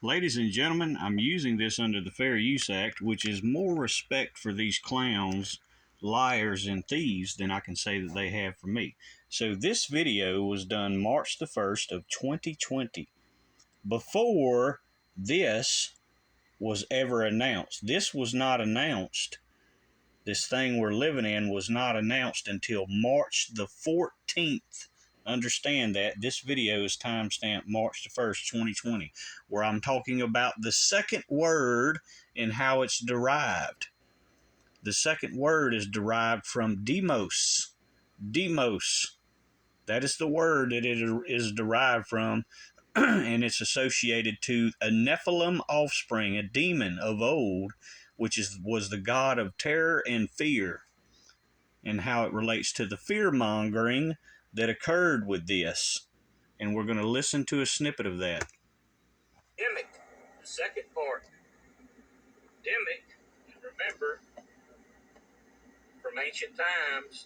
Ladies and gentlemen, I'm using this under the Fair Use Act, which is more respect for these clowns, liars, and thieves than I can say that they have for me. So this video was done March the 1st of 2020, before this was ever announced. This was not announced. This thing we're living in was not announced until March the 14th. Understand that this video is timestamped March the 1st, 2020, where I'm talking about the second word and how it's derived. The second word is derived from demos. Demos. That is the word that it is derived from, and it's associated to a Nephilim offspring, a demon of old, which was the god of terror and fear, and how it relates to the fear-mongering that occurred with this. And we're going to listen to a snippet of that. Demic, the second part. Demic, remember, from ancient times,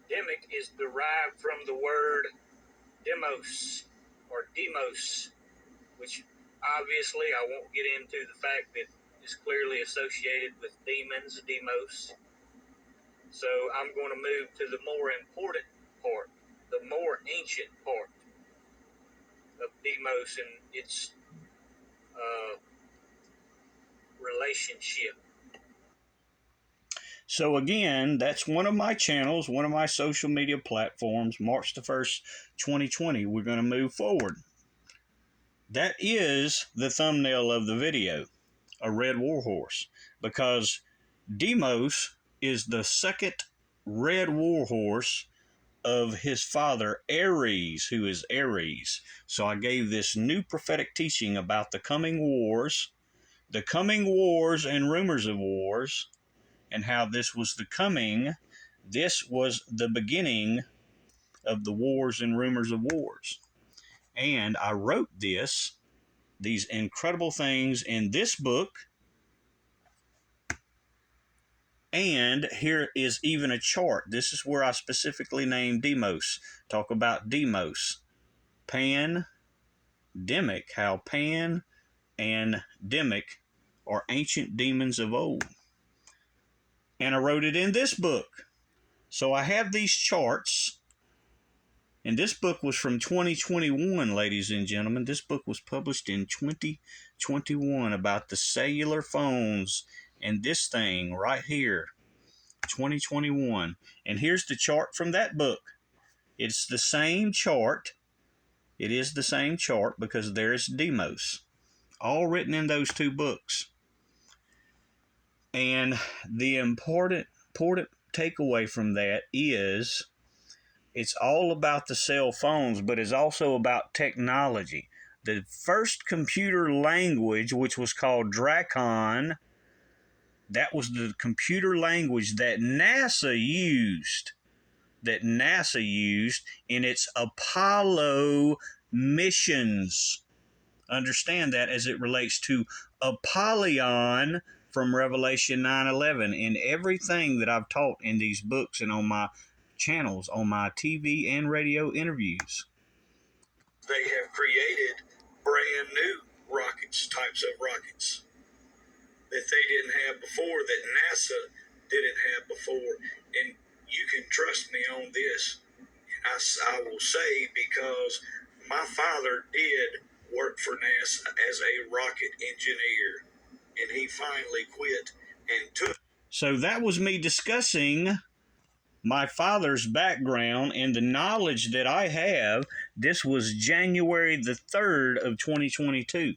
Demic is derived from the word demos, or demos, which obviously I won't get into the fact that is clearly associated with demons, demos. So I'm going to move to the more important part, the more ancient part of demos and its relationship. So again, that's one of my channels, one of my social media platforms, March the 1st, 2020. We're going to move forward. That is the thumbnail of the video, a red warhorse, because Demos is the second red warhorse of his father, Ares, who is Ares. So I gave this new prophetic teaching about the coming wars and rumors of wars, and how this was the beginning of the wars and rumors of wars. And I wrote these incredible things in this book. And here is even a chart. This is where I specifically named Demos. Talk about Demos. Pan, Demic, how Pan and Demic are ancient demons of old. And I wrote it in this book. So I have these charts. And this book was from 2021, ladies and gentlemen. This book was published in 2021 about the cellular phones and this thing right here, 2021. And here's the chart from that book. It's the same chart. It is the same chart because there's Demos, all written in those two books. And the important takeaway from that is it's all about the cell phones, but it's also about technology. The first computer language, which was called Dracon, that was the computer language that NASA used in its Apollo missions. Understand that as it relates to Apollyon from Revelation 9:11. In everything that I've taught in these books and on my channels, on my TV and radio interviews. They have created brand new types of rockets that they didn't have before, that NASA didn't have before. And you can trust me on this. I will say, because my father did work for NASA as a rocket engineer, and he finally quit and took. So that was me discussing my father's background and the knowledge that I have. This was January the 3rd of 2022.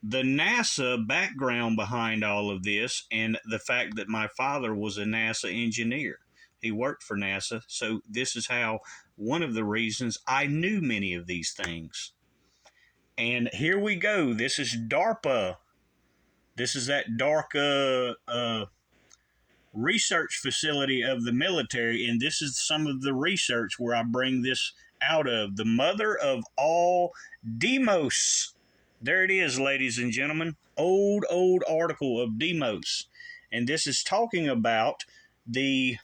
The NASA background behind all of this, and the fact that my father was a NASA engineer. He worked for NASA, so this is how, one of the reasons I knew many of these things. And here we go. This is DARPA. This is that DARPA research facility of the military, and this is some of the research where I bring this out of. The mother of all Demos. There it is, ladies and gentlemen. Old article of Demos. And this is talking about the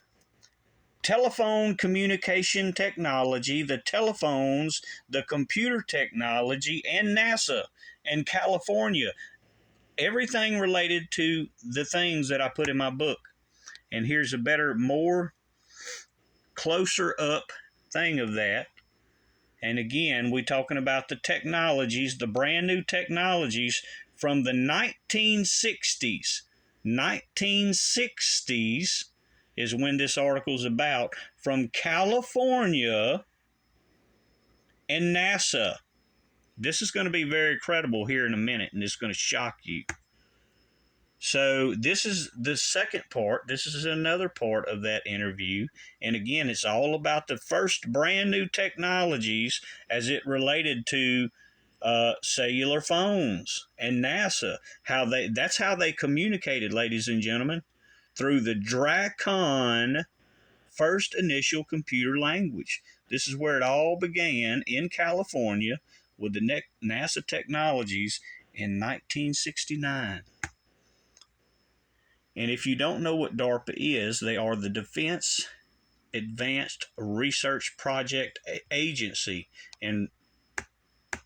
telephone communication technology, the telephones, the computer technology, and NASA and California. Everything related to the things that I put in my book. And here's a better, more closer up thing of that. And again, we're talking about the technologies, the brand new technologies from the 1960s. 1960s is when this article's about, from California and NASA. This is going to be very credible here in a minute, and it's going to shock you. So this is the second part. This is another part of that interview. And again, it's all about the first brand new technologies as it related to cellular phones and NASA. That's how they communicated, ladies and gentlemen, through the Dracon first initial computer language. This is where it all began in California with the NASA technologies in 1969. And if you don't know what DARPA is, they are the Defense Advanced Research Project Agency. And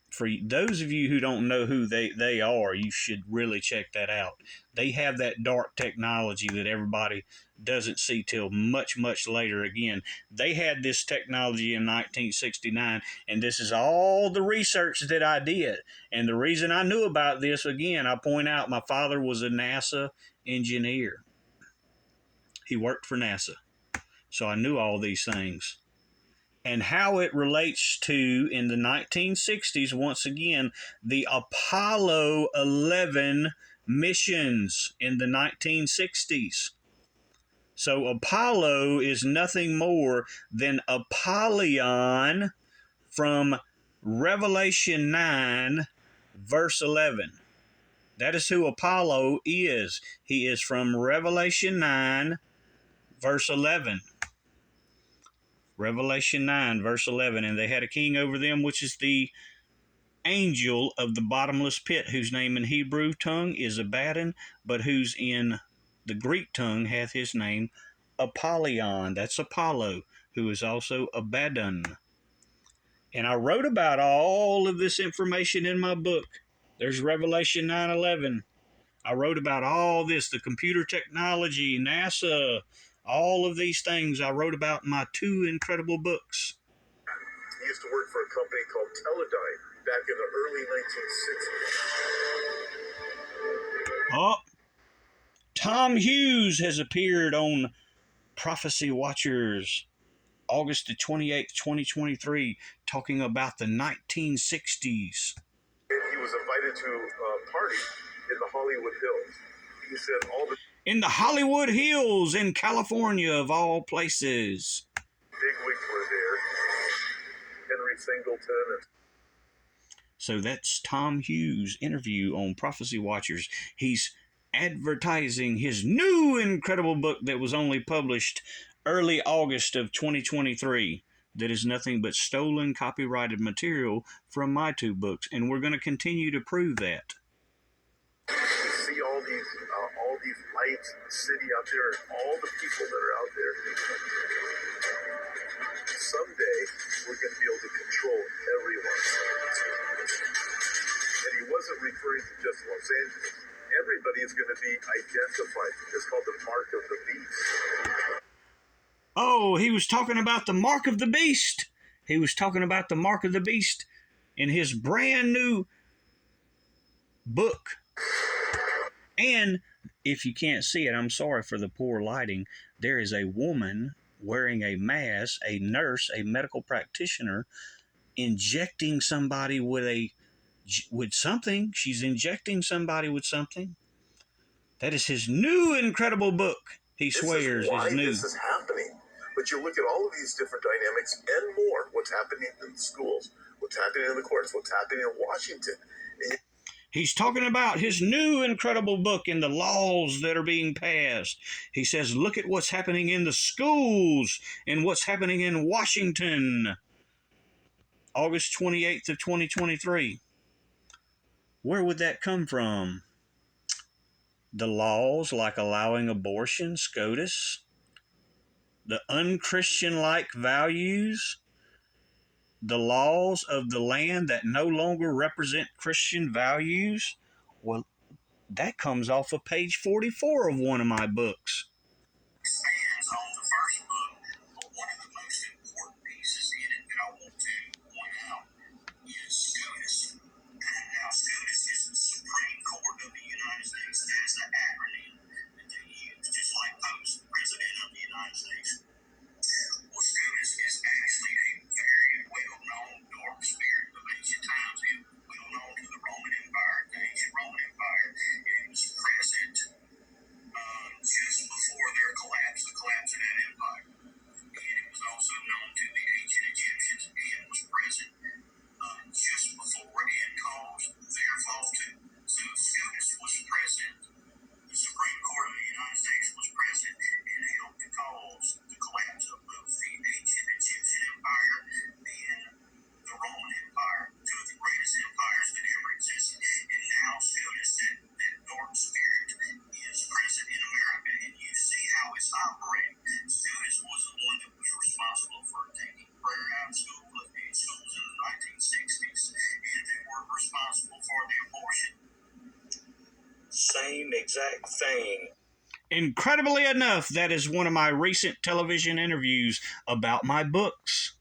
for those of you who don't know who they are, you should really check that out. They have that dark technology that everybody doesn't see till much, much later. Again, they had this technology in 1969, and this is all the research that I did. And the reason I knew about this, again, I point out my father was a NASA engineer. He worked for NASA. So I knew all these things. And how it relates to, in the 1960s, once again, the Apollo 11 missions in the 1960s. So Apollo is nothing more than Apollyon from Revelation 9, verse 11. That is who Apollo is. He is from Revelation 9, verse 11. Revelation 9, verse 11. And they had a king over them, which is the angel of the bottomless pit, whose name in Hebrew tongue is Abaddon, but whose in the Greek tongue hath his name Apollyon. That's Apollo, who is also Abaddon. And I wrote about all of this information in my book. There's Revelation 9:11. I wrote about all this, the computer technology, NASA, all of these things I wrote about in my two incredible books. He used to work for a company called Teledyne back in the early 1960s. Oh, Tom Hughes has appeared on Prophecy Watchers, August the 28th, 2023, talking about the 1960s. He was invited to a party in the Hollywood Hills. He said all the... In the Hollywood Hills in California, of all places. Bigwigs were there. Henry Singleton. So that's Tom Hughes' interview on Prophecy Watchers. He's advertising his new incredible book that was only published early August of 2023. That is nothing but stolen copyrighted material from my two books, and we're going to continue to prove that. You see all these lights in the city out there, and all the people that are out there. Someday we're going to be able to control everyone. And he wasn't referring to just Los Angeles. Everybody is going to be identified. It's called the mark of the beast. Oh, he was talking about the mark of the beast. He was talking about the mark of the beast in his brand new book. And if you can't see it, I'm sorry for the poor lighting. There is a woman wearing a mask, a nurse, a medical practitioner, injecting somebody with something. She's injecting somebody with something. That is his new incredible book. He swears is new. This is happening. But you look at all of these different dynamics and more. What's happening in the schools, what's happening in the courts, what's happening in Washington. He's talking about his new incredible book and the laws that are being passed. He says, look at what's happening in the schools and what's happening in Washington. August 28th of 2023. Where would that come from? The laws like allowing abortion, SCOTUS, the unchristian-like values, the laws of the land that no longer represent Christian values. Well, that comes off of page 44 of one of my books. Expands on the first book, but one of the most important pieces in it that I want to point out is SCOTUS. Now, SCOTUS is the Supreme Court of the United States. That is the acronym that they use, just like Post, President of the United States. Well, SCOTUS is actually a very well-known dark spirit of ancient times. It was well-known to the Roman Empire, the ancient Roman Empire. It was present just before their collapse, the collapse of that empire. And it was also known to the ancient Egyptians and was present just before and caused their fall too. So SCOTUS was present. The Supreme Court of the United States was present and helped to cause the collapse of both the ancient Egyptian Empire and the Roman Empire, two of the greatest empires that ever existed. And now SCOTUS, that dark spirit, is present in America, and you see how it's operating. SCOTUS was the one that was responsible for taking prayer out of schools in the 1960s, and they were responsible for the abortion. Same exact thing. Incredibly enough, that is one of my recent television interviews about my books.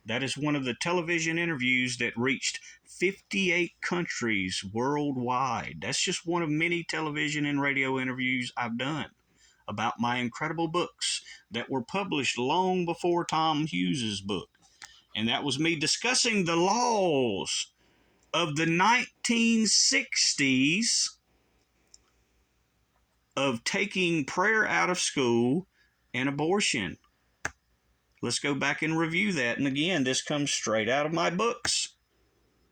That is one of the television interviews that reached 58 countries worldwide. That's just one of many television and radio interviews I've done about my incredible books that were published long before Tom Hughes's book. And that was me discussing the laws of the 1960s of taking prayer out of school and abortion. Let's go back and review that. And again, this comes straight out of my books.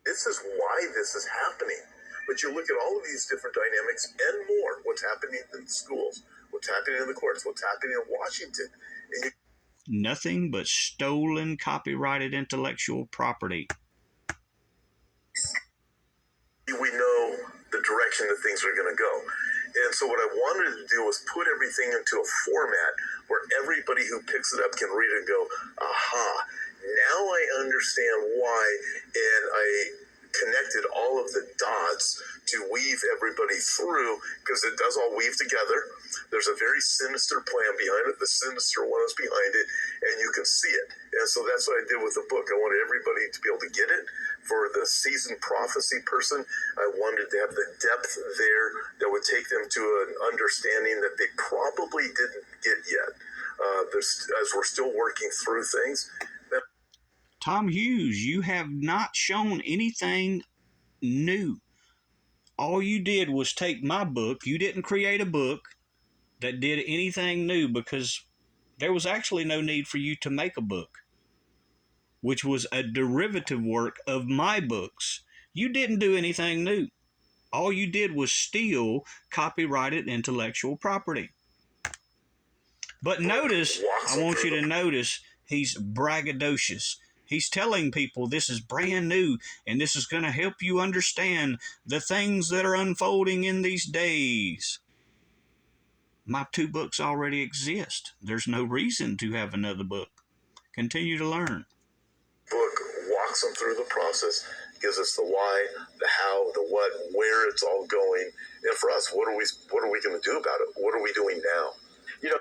This is why this is happening. But you look at all of these different dynamics and more. What's happening in the schools, what's happening in the courts, what's happening in Washington. And nothing but stolen, copyrighted intellectual property. we know the direction that things are going to go. And so what I wanted to do was put everything into a format where everybody who picks it up can read it and go, aha, now I understand why. And I connected all of the dots to weave everybody through, because it does all weave together. There's a very sinister plan behind it. The sinister one is behind it, and you can see it. And so that's what I did with the book. I wanted everybody to be able to get it. For the seasoned prophecy person, I wanted to have the depth there that would take them to an understanding that they probably didn't get yet. As we're still working through things. Tom Hughes, you have not shown anything new. All you did was take my book. You didn't create a book that did anything new, because there was actually no need for you to make a book, which was a derivative work of my books. You didn't do anything new. All you did was steal copyrighted intellectual property. But notice, I want you to notice, he's braggadocious. He's telling people this is brand new and this is going to help you understand the things that are unfolding in these days. My 2 books already exist. There's no reason to have another book. Continue to learn. Book walks them through the process, gives us the why, the how, the what, where it's all going. And for us, what are we going to do about it? What are we doing now? You know,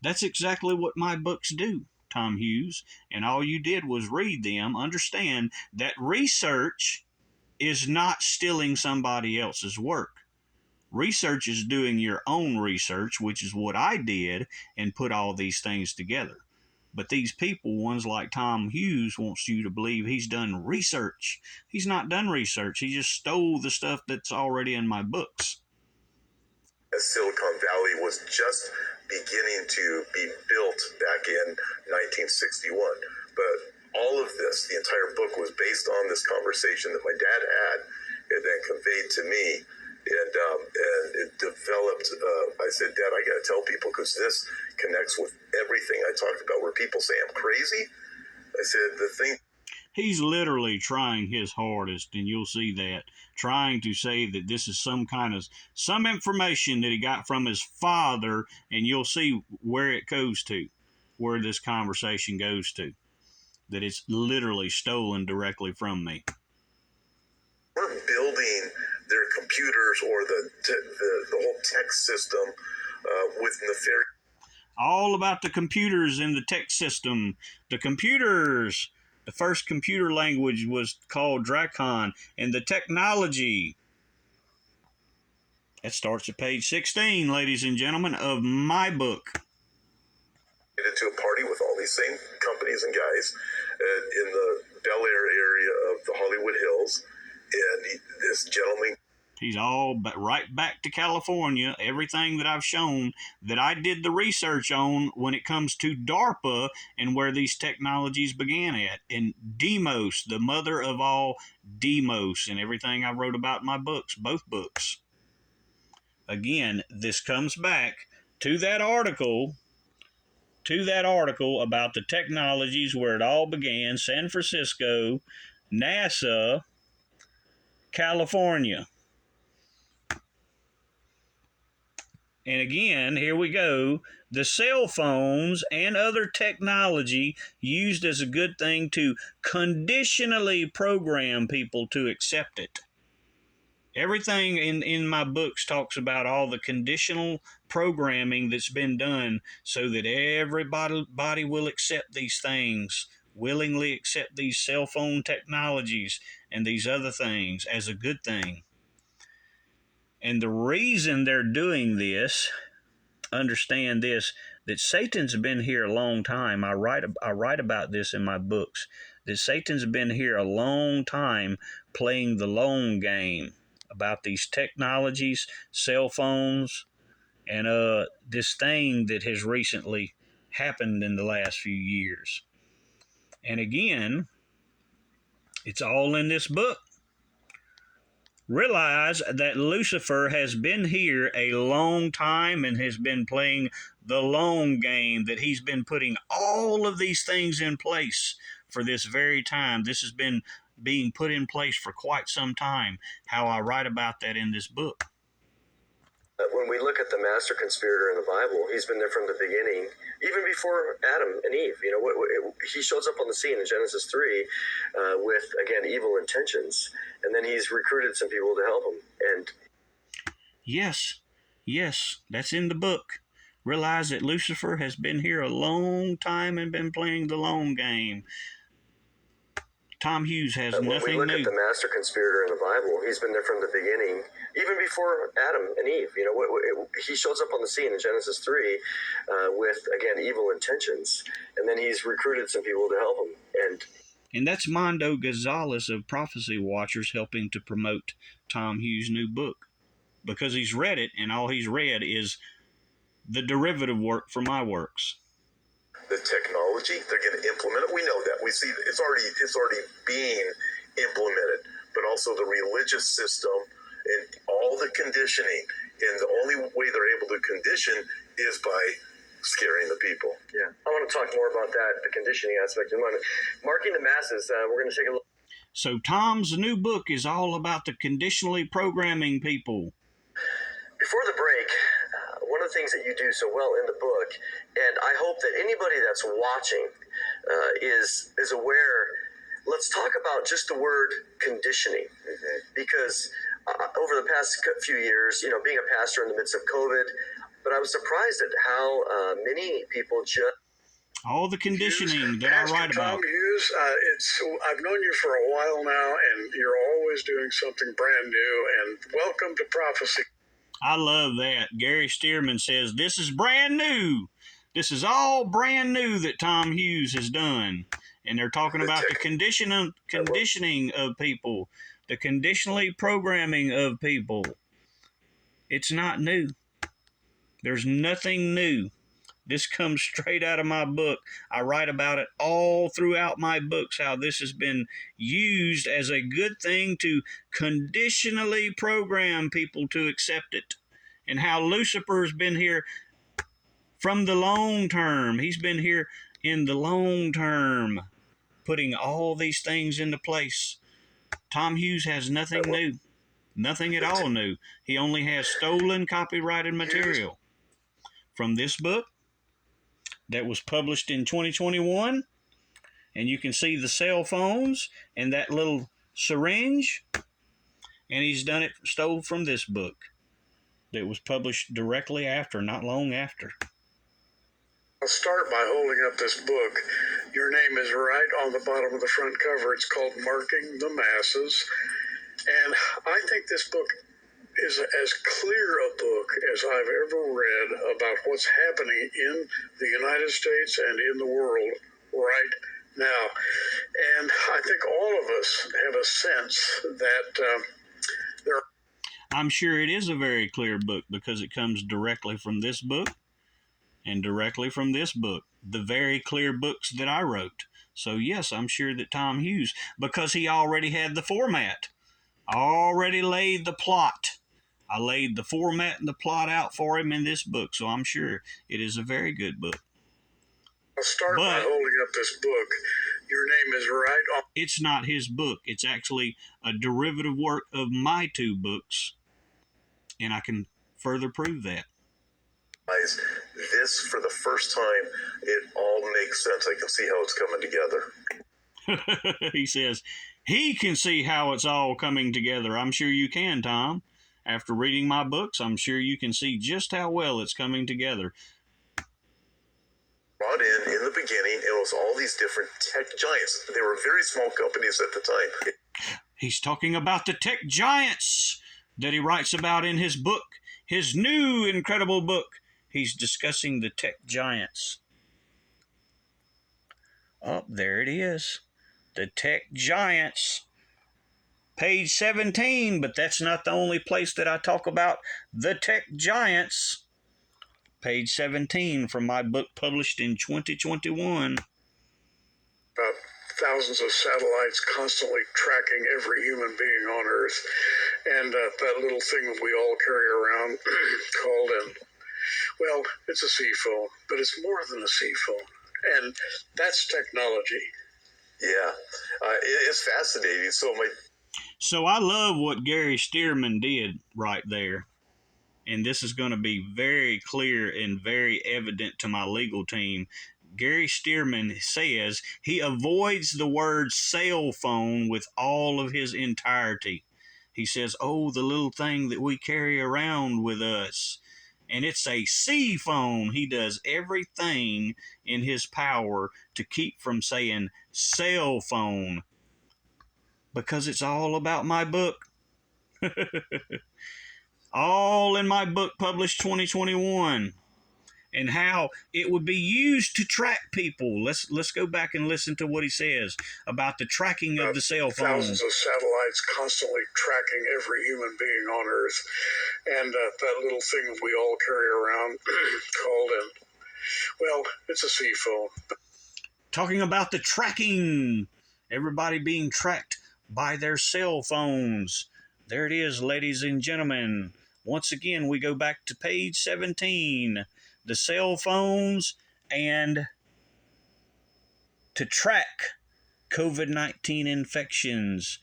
that's exactly what my books do, Tom Hughes, and all you did was read them. Understand that research is not stealing somebody else's work. Research is doing your own research, which is what I did, and put all these things together. But these people, ones like Tom Hughes, wants you to believe he's done research. He's not done research. He just stole the stuff that's already in my books. As Silicon Valley was just beginning to be built back in 1961. But all of this, the entire book, was based on this conversation that my dad had and then conveyed to me. And it developed, I said, Dad, I got to tell people, because this connects with everything I talked about, where people say I'm crazy. I said, the thing. He's literally trying his hardest, and you'll see that, trying to say that this is some information that he got from his father, and you'll see where it goes to. where this conversation goes to, that it's literally stolen directly from me. We're building their computers or the whole tech system with nefarious. All about the computers in the tech system. The computers. The first computer language was called Dracon, and the technology. That starts at page 16, ladies and gentlemen, of my book. Into a party with all these same companies and guys in the Bel Air area of the Hollywood Hills, and this gentleman. He's all right back to California. Everything that I've shown that I did the research on when it comes to DARPA and where these technologies began at. And demos, the mother of all demos, and everything I wrote about in my books, both books. Again, this comes back to that article about the technologies where it all began, San Francisco, NASA, California. And again, here we go. The cell phones and other technology used as a good thing to conditionally program people to accept it. Everything in my books talks about all the conditional programming that's been done so that everybody will accept these things, willingly accept these cell phone technologies and these other things as a good thing. And the reason they're doing this, understand this, that Satan's been here a long time. I write about this in my books, that Satan's been here a long time playing the long game about these technologies, cell phones, and this thing that has recently happened in the last few years. And again, it's all in this book. Realize that Lucifer has been here a long time and has been playing the long game, that he's been putting all of these things in place for this very time. This has been being put in place for quite some time, how I write about that in this book. When we look at the master conspirator in the Bible, he's been there from the beginning, even before Adam and Eve. You know, he shows up on the scene in Genesis 3 with, again, evil intentions, and then he's recruited some people to help him. And yes, that's in the book. Realize that Lucifer has been here a long time and been playing the long game. Tom Hughes has nothing new. When we look at the master conspirator in the Bible, he's been there from the beginning, even before Adam and Eve. You know, he shows up on the scene in Genesis 3 with, again, evil intentions, and then he's recruited some people to help him. And that's Mondo Gonzalez of Prophecy Watchers helping to promote Tom Hughes' new book, because he's read it, and all he's read is the derivative work for my works. The technology, they're going to implement it. We know that. We see it's already being implemented. But also the religious system and all the conditioning. And the only way they're able to condition is by scaring the people. Yeah, I want to talk more about that, the conditioning aspect in a moment. Marking the masses, we're going to take a look. So Tom's new book is all about the conditionally programming people. Before the break, one of the things that you do so well in the book, and I hope that anybody that's watching is aware. Let's talk about just the word conditioning, because over the past few years, you know, being a pastor in the midst of COVID, but I was surprised at how many people just all the conditioning that I write about. Tom Hughes, I've known you for a while now, and you're always doing something brand new. And welcome to Prophecy. I love that. Gary Stearman says, this is brand new. This is all brand new that Tom Hughes has done. And they're talking about the conditioning of people, the conditionally programming of people. It's not new. There's nothing new. This comes straight out of my book. I write about it all throughout my books, how this has been used as a good thing to conditionally program people to accept it. And how Lucifer's been here from the long term. He's been here in the long term, putting all these things into place. Tom Hughes has nothing new. Nothing at all new. He only has stolen copyrighted material from this book, that was published in 2021. And you can see the cell phones and that little syringe. And he's stole from this book that was published directly after, not long after. I'll start by holding up this book. Your name is right on the bottom of the front cover. It's called Marking the Masses. And I think this book is as clear a book as I've ever read about what's happening in the United States and in the world right now. And I think all of us have a sense that there are... I'm sure it is a very clear book because it comes directly from this book and directly from this book, the very clear books that I wrote. So yes, I'm sure that Tom Hughes, because he already had the format, already laid the plot. I laid the format and the plot out for him in this book, so I'm sure it is a very good book. I'll start by holding up this book. Your name is right on... It's not his book. It's actually a derivative work of my two books, and I can further prove that. This, for the first time, it all makes sense. I can see how it's coming together. He says he can see how it's all coming together. I'm sure you can, Tom. After reading my books, I'm sure you can see just how well it's coming together. Brought in the beginning, it was all these different tech giants. They were very small companies at the time. He's talking about the tech giants that he writes about in his book, his new incredible book. He's discussing the tech giants. Oh, there it is. The tech giants. Page 17, but that's not the only place that I talk about the tech giants. Page 17 from my book published in 2021. About thousands of satellites constantly tracking every human being on Earth. And that little thing that we all carry around called well, it's a sea phone, but it's more than a sea phone. And that's technology. Yeah, it's fascinating. So I love what Gary Stearman did right there. And this is going to be very clear and very evident to my legal team. Gary Stearman says he avoids the word cell phone with all of his entirety. He says, oh, the little thing that we carry around with us. And it's a C phone. He does everything in his power to keep from saying cell phone. Because it's all about my book. All in my book published 2021. And how it would be used to track people. Let's go back and listen to what he says about the tracking of the cell phone. Thousands of satellites constantly tracking every human being on Earth. And that little thing that we all carry around called well, it's a sea phone. Talking about the tracking. Everybody being tracked by their cell phones. There it is, ladies and gentlemen. Once again, we go back to page 17. The cell phones and to track COVID-19 infections.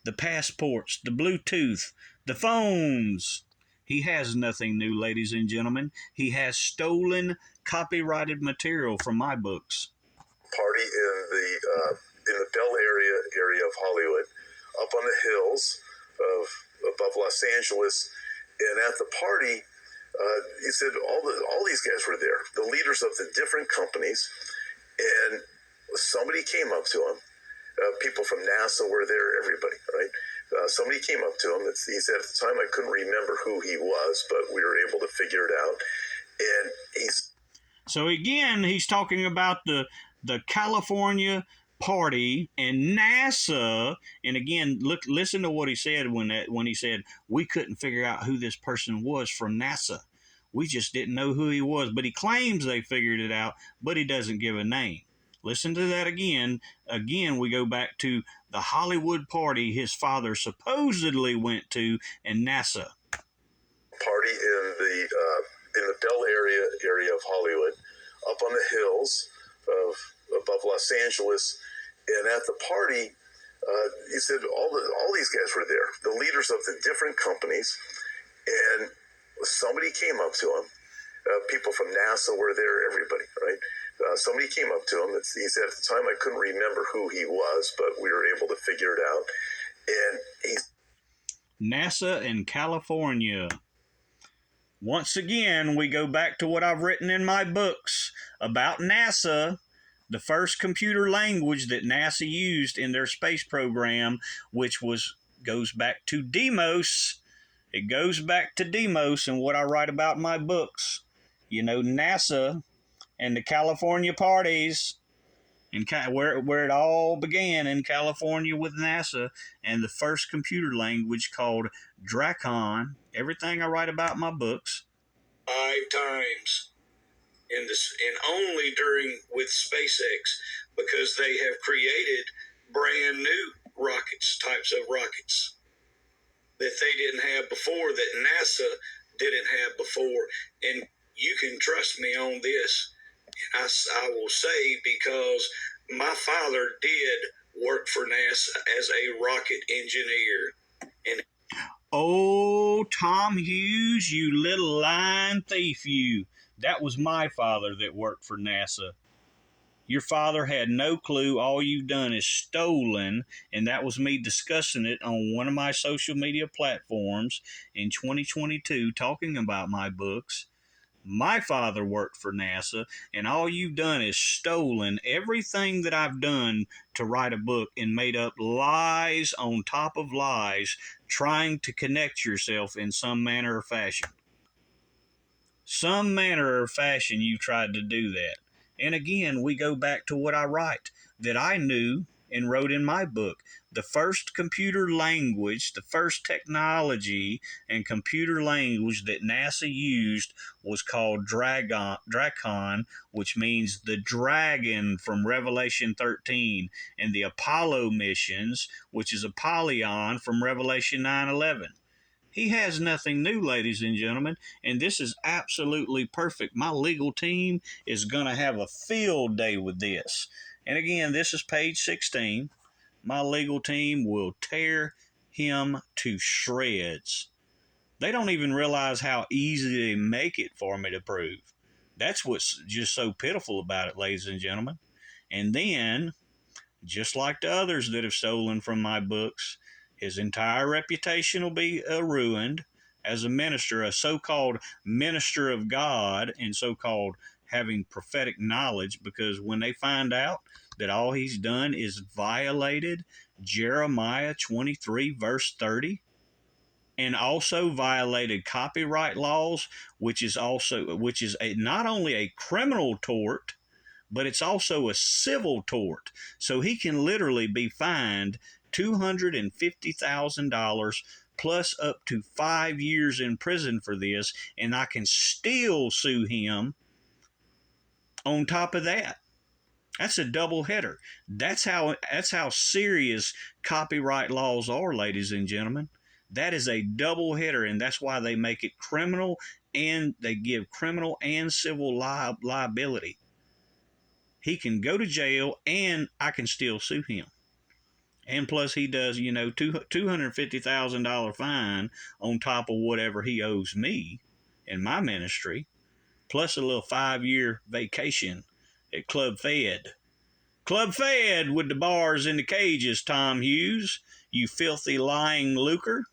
The passports, the Bluetooth, the phones. He has nothing new, ladies and gentlemen. He has stolen copyrighted material from my books. Party in the Bell area of Hollywood, up on the hills above Los Angeles, and at the party, he said all these guys were there, the leaders of the different companies, and somebody came up to him. People from NASA were there, everybody, right? Somebody came up to him. He said at the time, I couldn't remember who he was, but we were able to figure it out. And so again, he's talking about the California party and NASA. And again, listen to what he said when he said we couldn't figure out who this person was from NASA. We just didn't know who he was, but he claims they figured it out, but he doesn't give a name. Listen to that again. Again, we go back to the Hollywood party his father supposedly went to and NASA. Party in the Bell area of Hollywood, up on the hills above Los Angeles, and at the party, he said all these guys were there, the leaders of the different companies, and somebody came up to him. People from NASA were there, everybody, right? Somebody came up to him. He said, at the time, I couldn't remember who he was, but we were able to figure it out. And he's NASA in California. Once again, we go back to what I've written in my books about NASA. The first computer language that NASA used in their space program, which goes back to demos. It goes back to demos and what I write about in my books. You know, NASA and the California parties, and where it all began in California with NASA, and the first computer language called Dracon. Everything I write about in my books. 5 times in this, and only during with SpaceX, because they have created brand new types of rockets that they didn't have before, that NASA didn't have before. And you can trust me on this. I will say, because my father did work for NASA as a rocket engineer. And oh, Tom Hughes, you little lying thief, you. That was my father that worked for NASA. Your father had no clue. All you've done is stolen, and that was me discussing it on one of my social media platforms in 2022, talking about my books. My father worked for NASA, and all you've done is stolen everything that I've done to write a book and made up lies on top of lies, trying to connect yourself in some manner or fashion. Some manner or fashion you tried to do that. And again, we go back to what I write, that I knew and wrote in my book. The first computer language, the first technology and computer language that NASA used was called Dracon, which means the dragon from Revelation 13, and the Apollo missions, which is Apollyon from Revelation 9:11. He has nothing new, ladies and gentlemen, and this is absolutely perfect. My legal team is going to have a field day with this. And again, this is page 16. My legal team will tear him to shreds. They don't even realize how easy they make it for me to prove. That's what's just so pitiful about it, ladies and gentlemen. And then, just like the others that have stolen from my books, his entire reputation will be ruined as a minister, a so-called minister of God, and so-called having prophetic knowledge, because when they find out that all he's done is violated Jeremiah 23, verse 30, and also violated copyright laws, which is not only a criminal tort, but it's also a civil tort. So he can literally be fined $250,000 plus up to 5 years in prison for this, and I can still sue him on top of that. That's a double header. That's how serious copyright laws are, ladies and gentlemen. That is a double header, and that's why they make it criminal, and they give criminal and civil liability. He can go to jail, and I can still sue him. And plus, he does, $250,000 fine on top of whatever he owes me in my ministry, plus a little 5-year vacation at Club Fed. Club Fed with the bars and the cages, Tom Hughes, you filthy lying lucre.